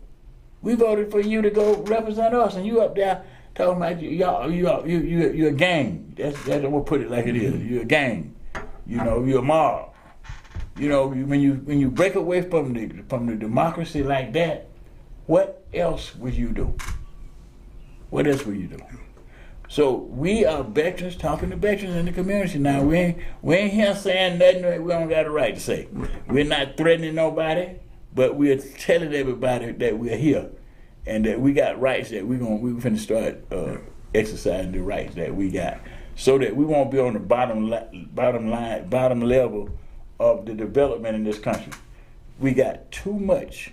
We voted for you to go represent us, and you up there talking about you're a gang. That's I'm gonna put it like it is. You're a gang. You're a mob. When you break away from the democracy like that, what else would you do? What else would you do? So we are veterans talking to veterans in the community now. We ain't here saying nothing that we don't got a right to say. We're not threatening nobody, but we're telling everybody that we're here and that we got rights that we're finna start exercising the rights that we got, so that we won't be on the bottom level of the development in this country. We got too much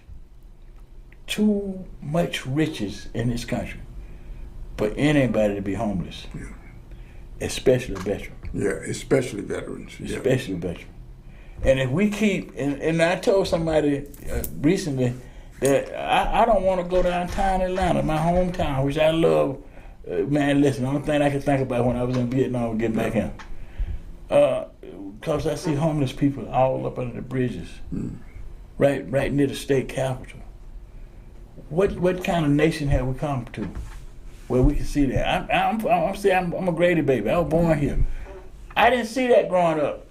riches in this country for anybody to be homeless, especially veterans. Yeah, especially veterans. Especially veterans. And if we keep, and I told somebody recently that I don't want to go downtown Atlanta, my hometown, which I love. Man, listen, the only thing I could think about when I was in Vietnam was getting back in. Because I see homeless people all up under the bridges, right near the state capitol. What kind of nation have we come to where we can see that? I'm a Grady baby. I was born here. I didn't see that growing up.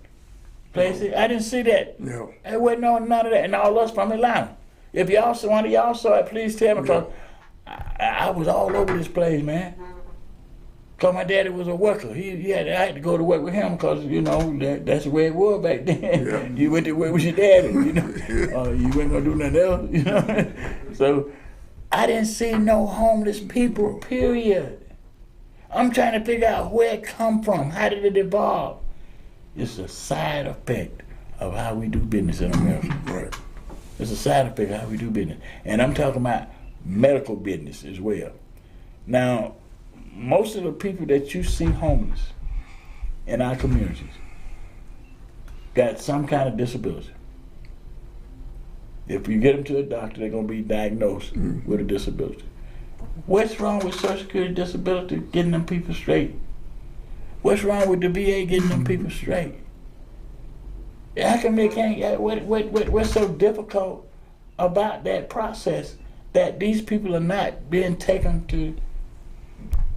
Places, I didn't see that. No. There wasn't none of that. And all us from Atlanta. If one of y'all saw it, please tell me, because I was all over this place, man. Because my daddy was a worker. I had to go to work with him because, that's the way it was back then. Yeah. You went to work with your daddy, you weren't going to do nothing else, So I didn't see no homeless people, period. I'm trying to figure out where it come from. How did it evolve? It's a side effect of how we do business in America. Right. It's a side effect of how we do business. And I'm talking about medical business as well. Now, most of the people that you see homeless in our communities got some kind of disability. If you get them to a doctor, they're going to be diagnosed with a disability. What's wrong with Social Security disability getting them people straight? What's wrong with the VA getting them people straight? How come they can't? What's so difficult about that process that these people are not being taken to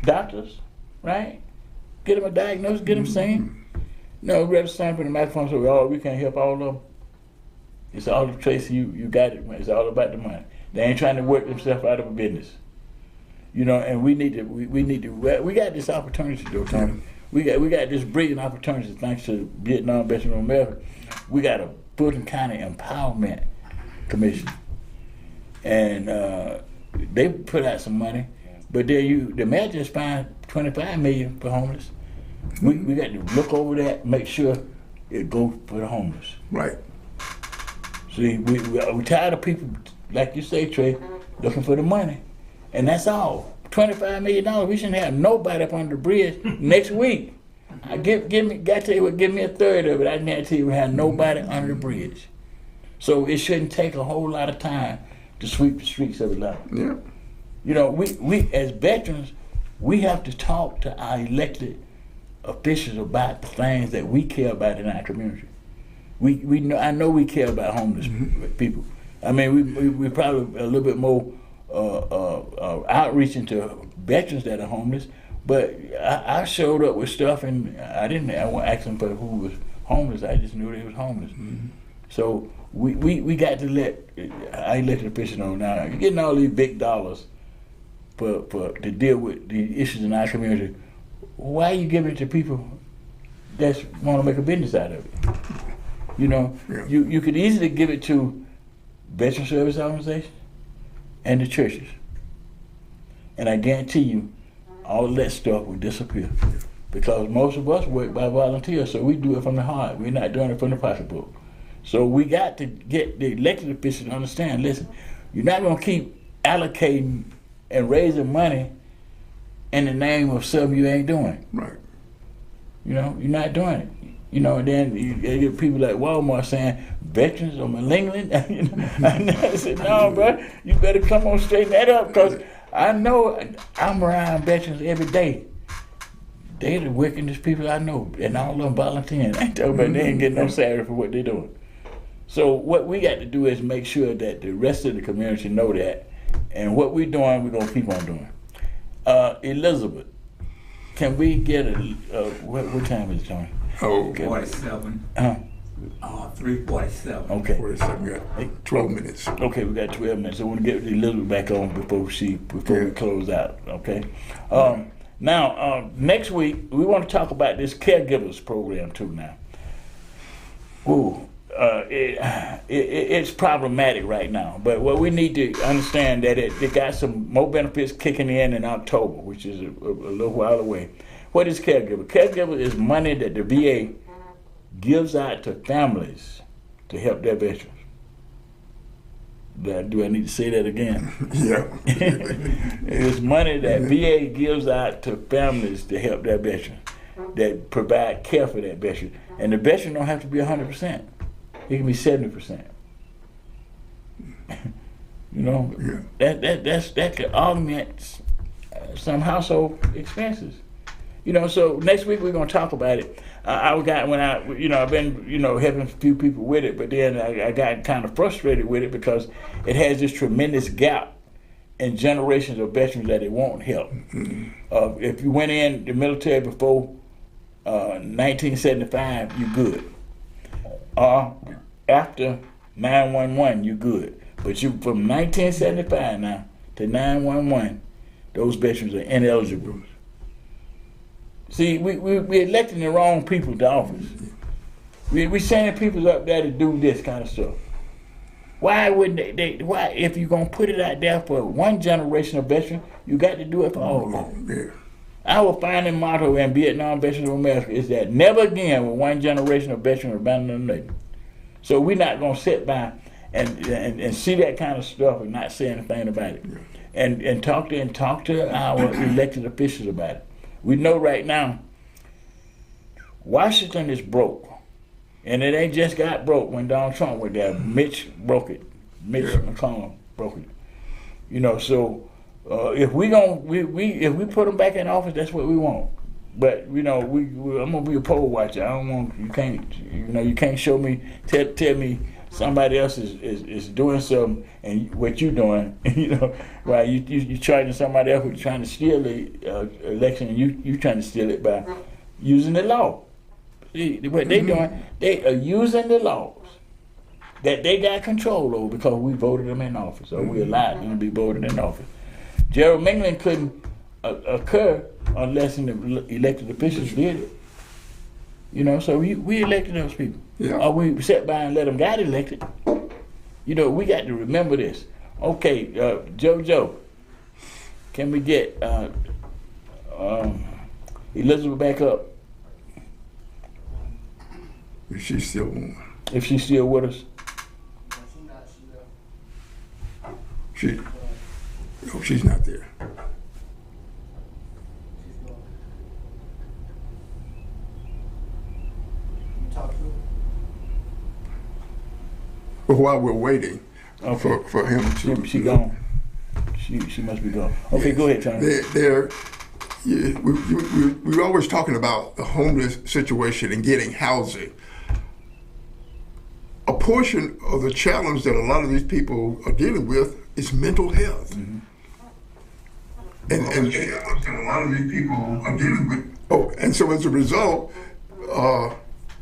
doctors, right? Get them a diagnosis, get them seen. No, we have to stand for the microphone and say, oh, we can't help all of them. It's all the Tracy, you got it, man. It's all about the money. They ain't trying to work themselves out of a business. You know, and we got this opportunity though, Tony. We got this brilliant opportunity thanks to Vietnam Veterans of America. We got a Fulton County Empowerment Commission. And they put out some money, but the mayor just fined $25 million for homeless. We got to look over that, make sure it goes for the homeless. Right. See, we tired of people, like you say, Trey, looking for the money. And that's all. $25 million, we shouldn't have nobody up under the bridge next week. Give me a third of it. I guarantee you we have nobody under the bridge. So it shouldn't take a whole lot of time to sweep the streets of Atlanta. Yeah. You know, we as veterans, we have to talk to our elected officials about the things that we care about in our community. I know we care about homeless people. I mean, we probably a little bit more outreach into veterans that are homeless, but I showed up with stuff and I wasn't asking for who was homeless. I just knew they was homeless. So we got to let our elected officials know now. You're getting all these big dollars to deal with the issues in our community. Why are you giving it to people that want to make a business out of it? You know, you could easily give it to veteran service organizations and the churches. And I guarantee you, all that stuff will disappear. Because most of us work by volunteer, so we do it from the heart. We're not doing it from the pocketbook. So we got to get the elected officials to understand, listen, you're not going to keep allocating and raising money in the name of something you ain't doing. Right. You know, you're not doing it. You know, and then you get people like Walmart saying, veterans are malingering. And I said, no, bro, you better come on, straighten that up, because I know I'm around veterans every day. They're the wickedest people I know, and all of them volunteering. I ain't talking about they ain't getting no salary for what they're doing. So what we got to do is make sure that the rest of the community know that, and what we're doing, we're going to keep on doing. Elizabeth, can we get what time is it, Tony? Oh, 47. 3:47. Okay. 47, got 12 minutes. Okay, we got 12 minutes. I want to get Elizabeth back on before we close out. Okay. Now, next week we want to talk about this caregivers program too. Now, it's problematic right now. But what we need to understand that it got some more benefits kicking in October, which is a little while away. What is caregiver? Caregiver is money that the VA gives out to families to help their veterans. Do I need to say that again? Yeah. It's money that VA gives out to families to help their veterans, that provide care for that veteran. And the veteran don't have to be 100%. It can be 70%. You know, that could augment some household expenses. You know, so next week we're gonna talk about it. I've been, helping a few people with it, but then I got kind of frustrated with it because it has this tremendous gap in generations of veterans that it won't help. If you went in the military before 1975, you're good. After 911, you're good. But you from 1975 now to 911, those veterans are ineligible. See, we're electing the wrong people to office. We're sending people up there to do this kind of stuff. Why wouldn't why, if you're going to put it out there for one generation of veterans, you got to do it for all of them. Yeah. Our founding motto in Vietnam Veterans of America is that never again will one generation of veterans abandon another. So we're not going to sit by and see that kind of stuff and not say anything about it. And talk to our elected officials about it. We know right now, Washington is broke. And it ain't just got broke when Donald Trump went there. Mitch broke it. Mitch Yeah. McConnell broke it. You know, so if we put them back in office, that's what we want. But you know, I'm gonna be a poll watcher. I don't want you can't show me tell me somebody else is doing something and what you doing. You know, while you charging somebody else with trying to steal the election, and you trying to steal it by using the law. See, what they doing? They are using the laws that they got control over because we voted them in office, or we allowed them to be voted in office. Gerrymandering couldn't occur unless the elected officials did it. You know, so we elected those people. Yeah. Or we sat by and let them get elected. You know, we got to remember this. Okay, JoJo, can we get Elizabeth back up She's still on. if she's still with us? She's not there. But while we're waiting for him to, She gone. She must be gone. Okay, go ahead, Tony. we're always talking about the homeless situation and getting housing. A portion of the challenge that a lot of these people are dealing with is mental health. Mm-hmm. And a lot of these people are dealing with, and so as a result,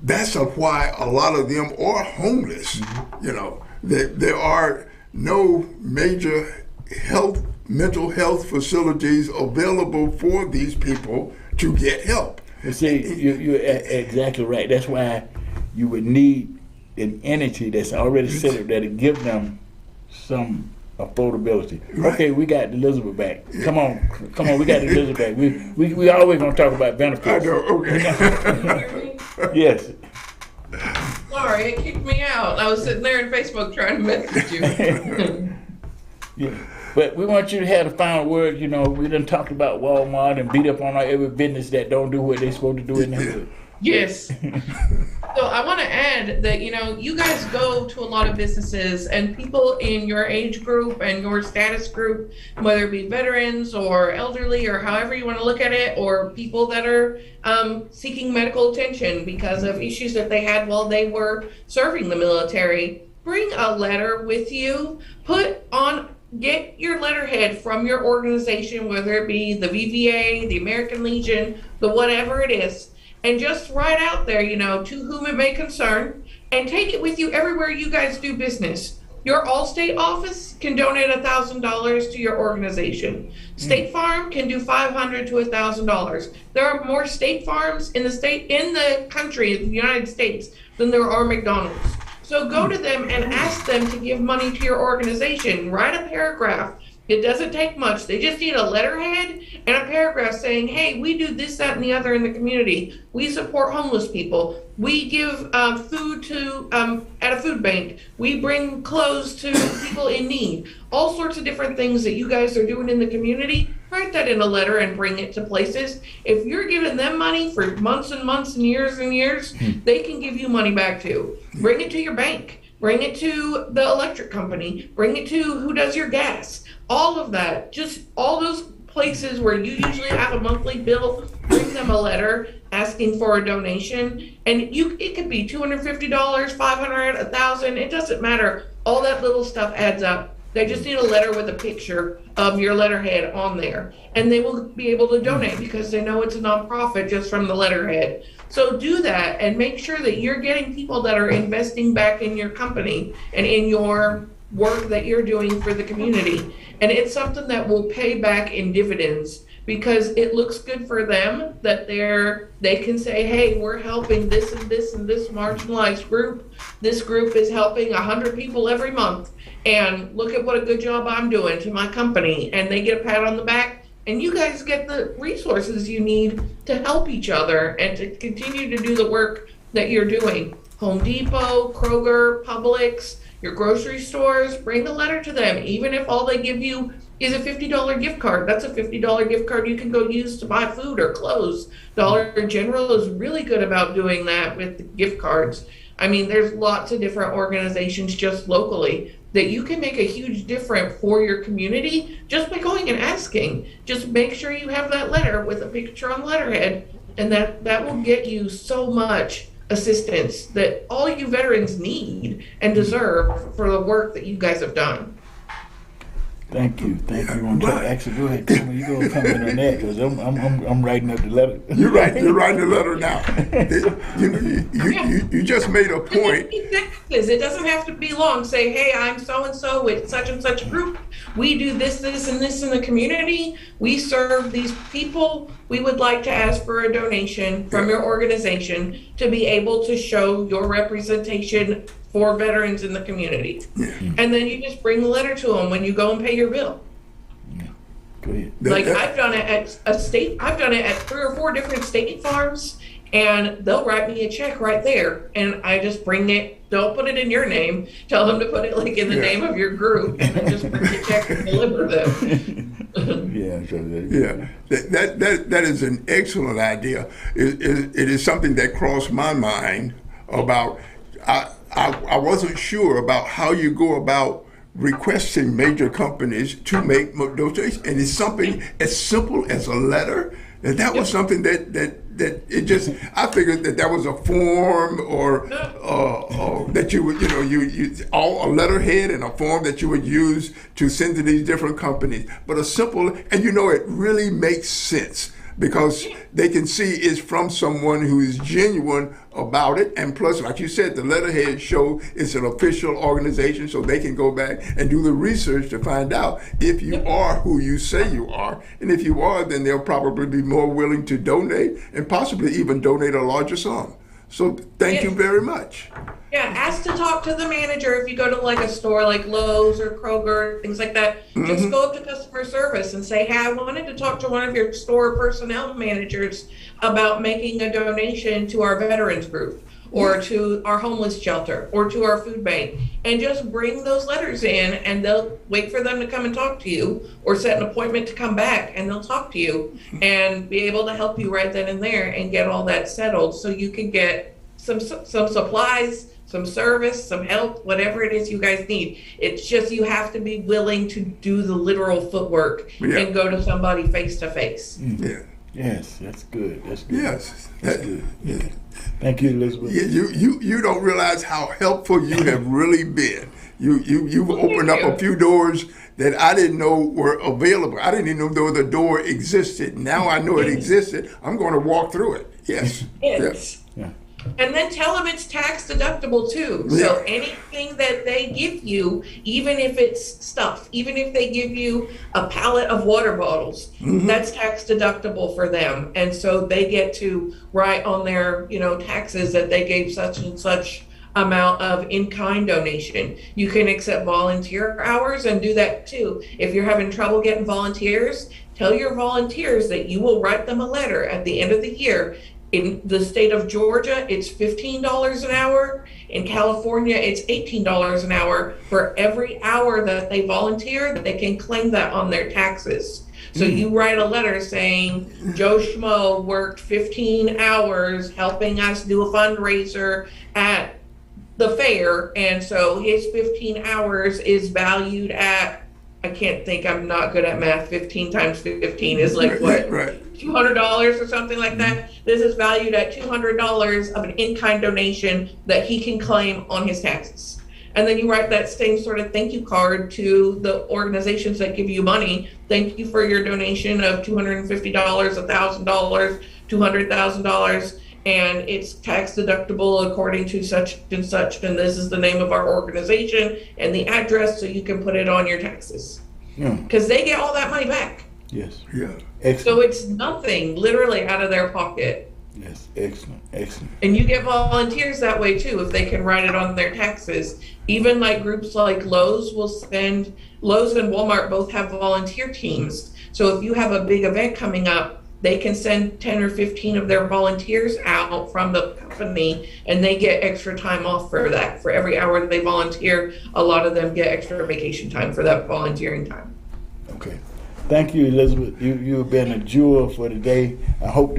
that's why a lot of them are homeless. Mm-hmm. You know, there are no major mental health facilities available for these people to get help. You see, you're exactly right. That's why you would need an entity that's already set up there to give them some affordability. Right. Okay, we got Elizabeth back. Yeah. Come on, we got Elizabeth back. We always gonna talk about benefits. I know, okay. Yes. Sorry, it kicked me out. I was sitting there on Facebook trying to message you. Yeah. But we want you to have the final word. You know, we done talked about Walmart and beat up on every business that don't do what they're supposed to do in the hood. Yes. So I want to add that, you know, you guys go to a lot of businesses, and people in your age group and your status group, whether it be veterans or elderly or however you want to look at it, or people that are seeking medical attention because of issues that they had while they were serving the military, bring a letter with you. Get your letterhead from your organization, whether it be the VVA, the American Legion, the whatever it is, and just write out there, you know, to whom it may concern, and take it with you everywhere you guys do business. Your Allstate office can donate $1,000 to your organization. State Farm can do $500 to $1,000. There are more State Farms in the country, the United States, than there are McDonald's. So go to them and ask them to give money to your organization. Write a paragraph. It doesn't take much. They just need a letterhead and a paragraph saying, hey, we do this, that, and the other in the community. We support homeless people. We give food to at a food bank. We bring clothes to people in need. All sorts of different things that you guys are doing in the community. Write that in a letter and bring it to places. If you're giving them money for months and months and years, they can give you money back too. Bring it to your bank. Bring it to the electric company. Bring it to who does your gas. All of that, just all those places where you usually have a monthly bill, bring them a letter asking for a donation. And it could be $250, $500, $1,000, it doesn't matter. All that little stuff adds up. They just need a letter with a picture of your letterhead on there, and they will be able to donate because they know it's a nonprofit just from the letterhead. So do that and make sure that you're getting people that are investing back in your company and in your work that you're doing for the community. And it's something that will pay back in dividends because it looks good for them that they can say, hey, we're helping this and this and this marginalized group. This group is helping 100 people every month. And look at what a good job I'm doing to my company. And they get a pat on the back. And you guys get the resources you need to help each other and to continue to do the work that you're doing. Home Depot, Kroger, Publix, your grocery stores, bring a letter to them. Even if all they give you is a $50 gift card, that's a $50 gift card you can go use to buy food or clothes. Dollar General is really good about doing that with the gift cards. I mean, there's lots of different organizations just locally that you can make a huge difference for your community just by going and asking. Just make sure you have that letter with a picture on letterhead, and that will get you so much assistance that all you veterans need and deserve for the work that you guys have done. Thank you. You want to actually go ahead? You go comment on that because I'm writing up the letter. You're writing the letter now. You just made a point. It doesn't have to be long. Say, hey, I'm so and so with such and such group. We do this, and this in the community. We serve these people. We would like to ask for a donation from your organization to be able to show your representation for veterans in the community. Yeah. And then you just bring the letter to them when you go and pay your bill. Yeah. Go ahead. Like I've done it at I've done it at 3 or 4 different state farms, and they'll write me a check right there, and I just bring it. Don't put it in your name. Tell them to put it like in the name of your group, and then just bring the check and deliver them. That is an excellent idea. It is something that crossed my mind about. I wasn't sure about how you go about requesting major companies to make donations, and it's something as simple as a letter. And that was something that it just, I figured that was a form or that you would, a letterhead and a form that you would use to send to these different companies. But a simple, and it really makes sense because they can see it's from someone who is genuine about it. And plus, like you said, the letterhead show it's an official organization, so they can go back and do the research to find out if you are who you say you are. And if you are, then they'll probably be more willing to donate and possibly even donate a larger sum. So thank you very much. Yeah, ask to talk to the manager if you go to like a store like Lowe's or Kroger, things like that. Just go up to customer service and say, hey, I wanted to talk to one of your store personnel managers about making a donation to our veterans group or to our homeless shelter or to our food bank. And just bring those letters in, and they'll wait for them to come and talk to you or set an appointment to come back, and they'll talk to you and be able to help you right then and there and get all that settled so you can get some supplies, some service, some help, whatever it is you guys need. It's just you have to be willing to do the literal footwork and go to somebody face to face. Yeah. Yes, that's good. That's good. Yes, that's good. Yeah. Thank you, Elizabeth. Yeah, you don't realize how helpful you have really been. You've opened up a few doors that I didn't know were available. I didn't even know the door existed. Now I know it existed. I'm going to walk through it. Yes. Yes. Yeah. And then tell them it's tax deductible too. So anything that they give you, even if it's stuff, even if they give you a pallet of water bottles, that's tax deductible for them. And so they get to write on their, taxes that they gave such and such amount of in-kind donation. You can accept volunteer hours and do that too. If you're having trouble getting volunteers, tell your volunteers that you will write them a letter at the end of the year. In the state of Georgia, it's $15 an hour. In California, it's $18 an hour. For every hour that they volunteer, they can claim that on their taxes. So you write a letter saying, Joe Schmo worked 15 hours helping us do a fundraiser at the fair, and so his 15 hours is valued at, I can't think, I'm not good at math, 15 times 15 is like what? $200 or something like that. This is valued at $200 of an in-kind donation that he can claim on his taxes. And then you write that same sort of thank you card to the organizations that give you money. Thank you for your donation of $250, $1,000, $200,000, and it's tax deductible according to such and such, and this is the name of our organization and the address, so you can put it on your taxes. Because they get all that money back. Yes. Yeah. Excellent. So it's nothing literally out of their pocket. Yes. Excellent. Excellent. And you get volunteers that way too, if they can write it on their taxes. Even like groups like Lowe's and Walmart both have volunteer teams. So if you have a big event coming up, they can send 10 or 15 of their volunteers out from the company, and they get extra time off for that. For every hour that they volunteer, a lot of them get extra vacation time for that volunteering time. Okay. Thank you, Elizabeth. You've been a jewel for the day. I hope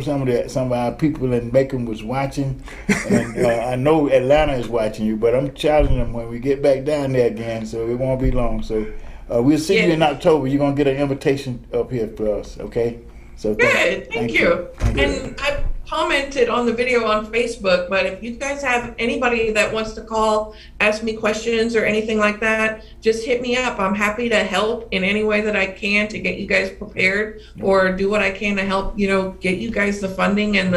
some of our people in Macon was watching, and I know Atlanta is watching you. But I'm challenging them when we get back down there again, so it won't be long. So we'll see you in October. You're gonna get an invitation up here for us, okay? So thank you. And I commented on the video on Facebook, but if you guys have anybody that wants to call, ask me questions or anything like that, just hit me up. I'm happy to help in any way that I can to get you guys prepared or do what I can to help, get you guys the funding and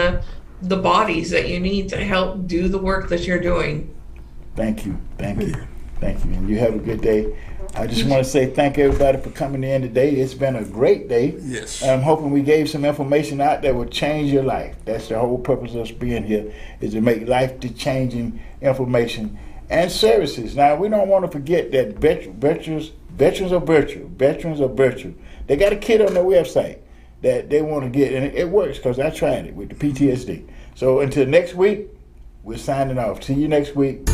the bodies that you need to help do the work that you're doing. Thank you. And you have a good day. I just want to say thank everybody for coming in today. It's been a great day. Yes. I'm hoping we gave some information out that will change your life. That's the whole purpose of us being here, is to make life-changing information and services. Now, we don't want to forget that veterans are virtual. They got a kit on their website that they want to get, and it works because I tried it with the PTSD. So until next week, we're signing off. See you next week.